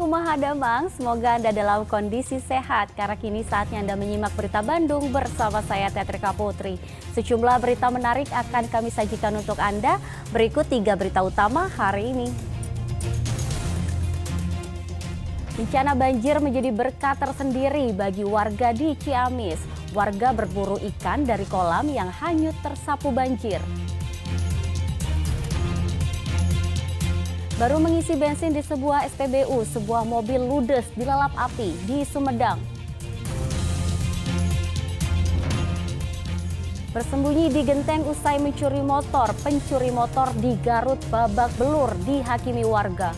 Kumaha Damang, semoga Anda dalam kondisi sehat karena kini saatnya Anda menyimak berita Bandung bersama saya Tetrika Putri. Sejumlah berita menarik akan kami sajikan untuk Anda. Berikut 3 berita utama hari ini. Bencana banjir menjadi berkah tersendiri bagi warga di Ciamis. Warga berburu ikan dari kolam yang hanyut tersapu banjir. Baru mengisi bensin di sebuah SPBU, sebuah mobil ludes dilalap api di Sumedang. Bersembunyi di genteng usai mencuri motor, pencuri motor di Garut babak belur dihakimi warga.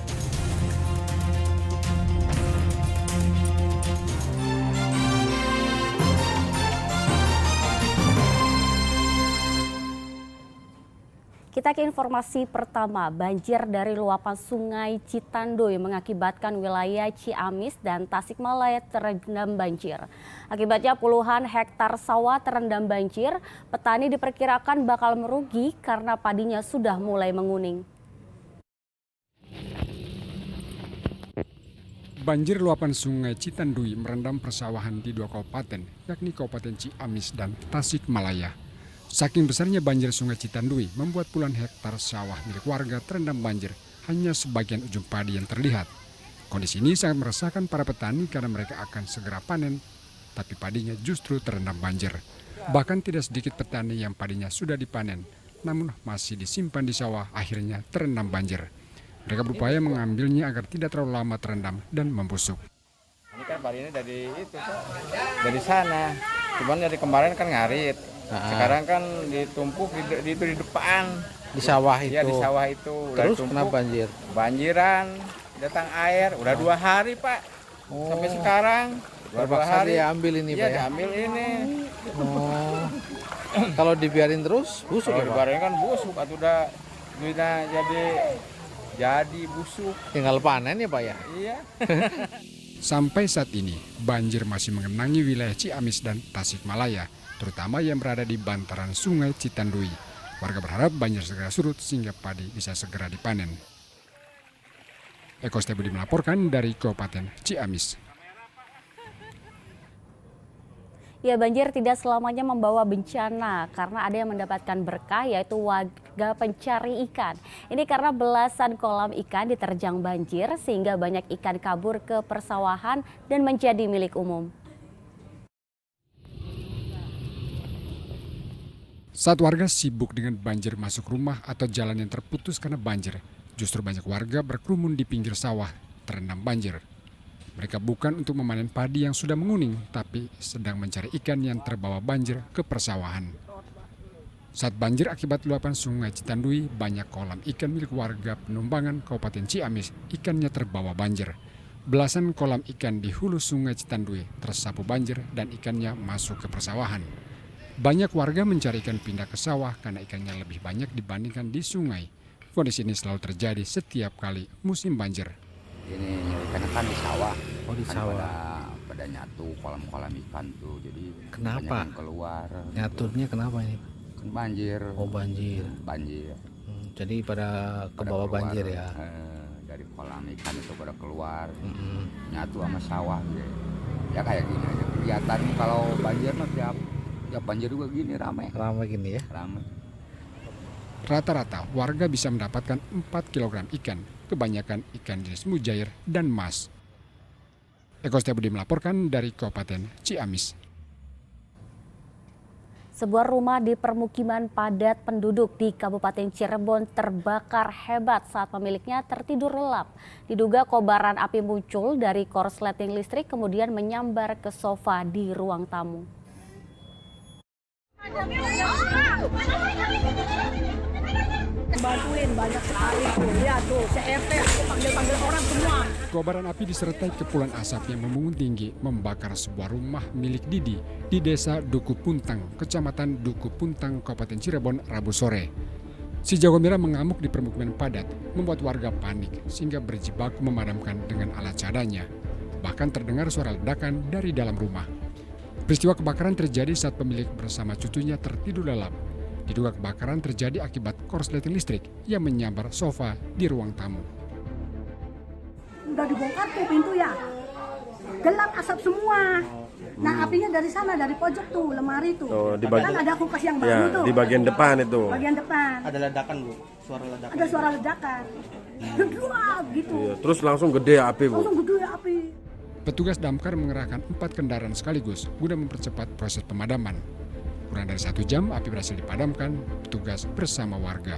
Kita ke informasi pertama, banjir dari luapan sungai Citanduy mengakibatkan wilayah Ciamis dan Tasikmalaya terendam banjir. Akibatnya puluhan hektar sawah terendam banjir, petani diperkirakan bakal merugi karena padinya sudah mulai menguning. Banjir luapan sungai Citanduy merendam persawahan di 2 kabupaten, yakni Kabupaten Ciamis dan Tasikmalaya. Saking besarnya banjir sungai Citanduy membuat puluhan hektar sawah milik warga terendam banjir, hanya sebagian ujung padi yang terlihat. Kondisi ini sangat meresahkan para petani karena mereka akan segera panen, tapi padinya justru terendam banjir. Bahkan tidak sedikit petani yang padinya sudah dipanen, namun masih disimpan di sawah akhirnya terendam banjir. Mereka berupaya mengambilnya agar tidak terlalu lama terendam dan membusuk. Ini kan padinya dari sana, cuman dari kemarin kan ngarit. Sekarang kan ditumpuk di depan di sawah itu. Ya di sawah itu. Terus kenapa banjir? Banjiran, datang air. Udah 2 hari Pak. Sampai sekarang. Berapa hari diambil ini Pak ya? Diambil ini. Oh. Kalau dibiarin terus busuk Kalau ya Pak? dibiarin kan busuk. Atau udah jadi busuk. Tinggal panen ya Pak ya? Iya. Sampai saat ini, banjir masih mengenangi wilayah Ciamis dan Tasikmalaya, terutama yang berada di bantaran sungai Citanduy. Warga berharap banjir segera surut sehingga padi bisa segera dipanen. Eko Stebudi melaporkan dari Kabupaten Ciamis. Ya, banjir tidak selamanya membawa bencana karena ada yang mendapatkan berkah yaitu warga pencari ikan. Ini karena belasan kolam ikan diterjang banjir sehingga banyak ikan kabur ke persawahan dan menjadi milik umum. Saat warga sibuk dengan banjir masuk rumah atau jalan yang terputus karena banjir, justru banyak warga berkerumun di pinggir sawah terendam banjir. Mereka bukan untuk memanen padi yang sudah menguning, tapi sedang mencari ikan yang terbawa banjir ke persawahan. Saat banjir akibat luapan sungai Citanduy, banyak kolam ikan milik warga Penumbangan Kabupaten Ciamis ikannya terbawa banjir. Belasan kolam ikan di hulu sungai Citanduy tersapu banjir dan ikannya masuk ke persawahan. Banyak warga mencari ikan pindah ke sawah karena ikannya lebih banyak dibandingkan di sungai. Kondisi ini selalu terjadi setiap kali musim banjir. Ini ikannya kan di sawah. Oh di kan sawah. Pada nyatu kolam-kolam ikan tuh. Jadi kenapa? Keluar. Nyaturnya kenapa ini? Kan banjir. Oh banjir. Banjir. Jadi pada kebawa banjir ya? Dari kolam ikan itu pada keluar. Nyatu sama sawah gitu. Ya kayak gini aja. Kelihatan kalau banjir mah tiap banjir juga gini ramai. Ramai gini ya? Ramai. Rata-rata warga bisa mendapatkan 4 kg ikan, kebanyakan ikan jenis mujair dan mas. Eko Stebudi melaporkan dari Kabupaten Ciamis. Sebuah rumah di permukiman padat penduduk di Kabupaten Cirebon terbakar hebat saat pemiliknya tertidur lelap. Diduga kobaran api muncul dari korsleting listrik kemudian menyambar ke sofa di ruang tamu. Bantuin banyak sekali tuh, lihat tuh, CRT aku panggil orang semua. Kobaran api disertai kepulan asap yang membumbung tinggi membakar sebuah rumah milik Didi di Desa Duku Puntang, Kecamatan Duku Puntang, Kabupaten Cirebon, Rabu sore. Si jago merah mengamuk di permukiman padat, membuat warga panik sehingga berjibaku memadamkan dengan alat seadanya. Bahkan terdengar suara ledakan dari dalam rumah. Peristiwa kebakaran terjadi saat pemilik bersama cucunya tertidur lelap. Diduga kebakaran terjadi akibat korsleting listrik yang menyambar sofa di ruang tamu. udah dibongkar tuh pintu ya. Gelap asap semua. Nah apinya dari sana, dari pojok tuh, lemari tuh. Oh, Kan ada kulkas yang baru ya, tuh. di bagian depan itu. Bagian depan. Ada ledakan Bu, suara ledakan. Ada suara ledakan. Gedruap gitu. Iya, terus langsung gede api, Bu. Langsung gede api. Petugas damkar mengerahkan 4 kendaraan sekaligus guna mempercepat proses pemadaman. Kurang dari 1 jam, api berhasil dipadamkan petugas bersama warga.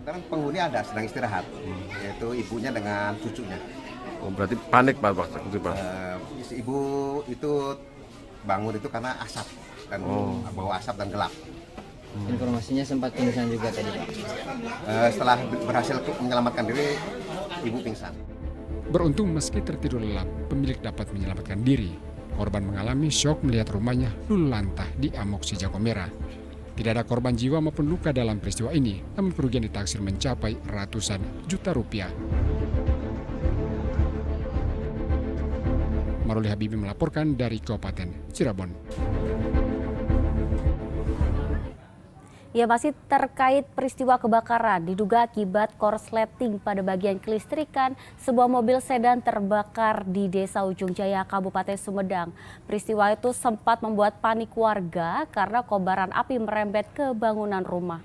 Sekarang penghuni ada sedang istirahat, yaitu ibunya dengan cucunya. Oh, berarti panik Pak waktu itu, Pak. Ibu itu bangun itu karena asap dan bawa asap dan gelap. Informasinya sempat pingsan juga tadi Pak. Setelah berhasil menyelamatkan diri, ibu pingsan. Beruntung meski tertidur lelap, pemilik dapat menyelamatkan diri. Korban mengalami syok melihat rumahnya luluh lantah di amok si jago merah. Tidak ada korban jiwa maupun luka dalam peristiwa ini, namun kerugian ditaksir mencapai ratusan juta rupiah. Maruli Habibi melaporkan dari Kabupaten Cirebon. Ya, masih terkait peristiwa kebakaran diduga akibat korsleting pada bagian kelistrikan, sebuah mobil sedan terbakar di Desa Ujung Jaya, Kabupaten Sumedang. Peristiwa itu sempat membuat panik warga karena kobaran api merembet ke bangunan rumah.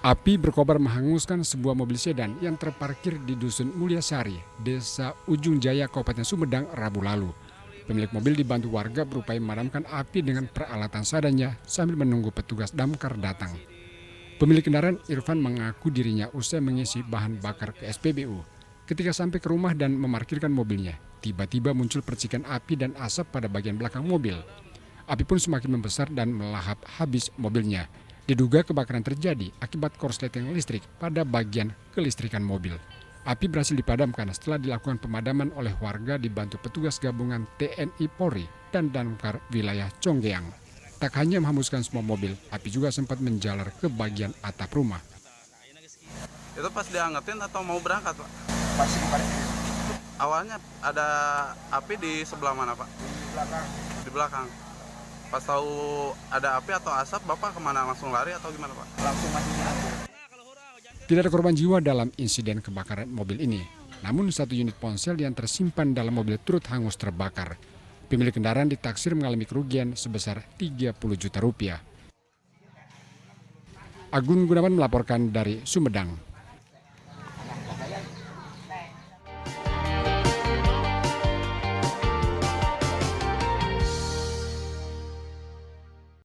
Api berkobar menghanguskan sebuah mobil sedan yang terparkir di Dusun Mulyasari, Desa Ujung Jaya, Kabupaten Sumedang, Rabu lalu. Pemilik mobil dibantu warga berupaya memadamkan api dengan peralatan seadanya sambil menunggu petugas damkar datang. Pemilik kendaraan Irfan mengaku dirinya usai mengisi bahan bakar ke SPBU. Ketika sampai ke rumah dan memarkirkan mobilnya, tiba-tiba muncul percikan api dan asap pada bagian belakang mobil. Api pun semakin membesar dan melahap habis mobilnya. Diduga kebakaran terjadi akibat korsleting listrik pada bagian kelistrikan mobil. Api berhasil dipadamkan setelah dilakukan pemadaman oleh warga dibantu petugas gabungan TNI Polri dan damkar wilayah Conggeang. Tak hanya menghanguskan semua mobil, api juga sempat menjalar ke bagian atap rumah. Itu pas diangetin atau mau berangkat, Pak? Pas kemarin Awalnya ada api di sebelah mana, Pak? di belakang. Di belakang. Pas tahu ada api atau asap, Bapak kemana? Langsung lari atau gimana, Pak? Langsung masuk. Tidak ada korban jiwa dalam insiden kebakaran mobil ini. Namun 1 unit ponsel yang tersimpan dalam mobil turut hangus terbakar. Pemilik kendaraan ditaksir mengalami kerugian sebesar 30 juta rupiah. Agun Gunawan melaporkan dari Sumedang.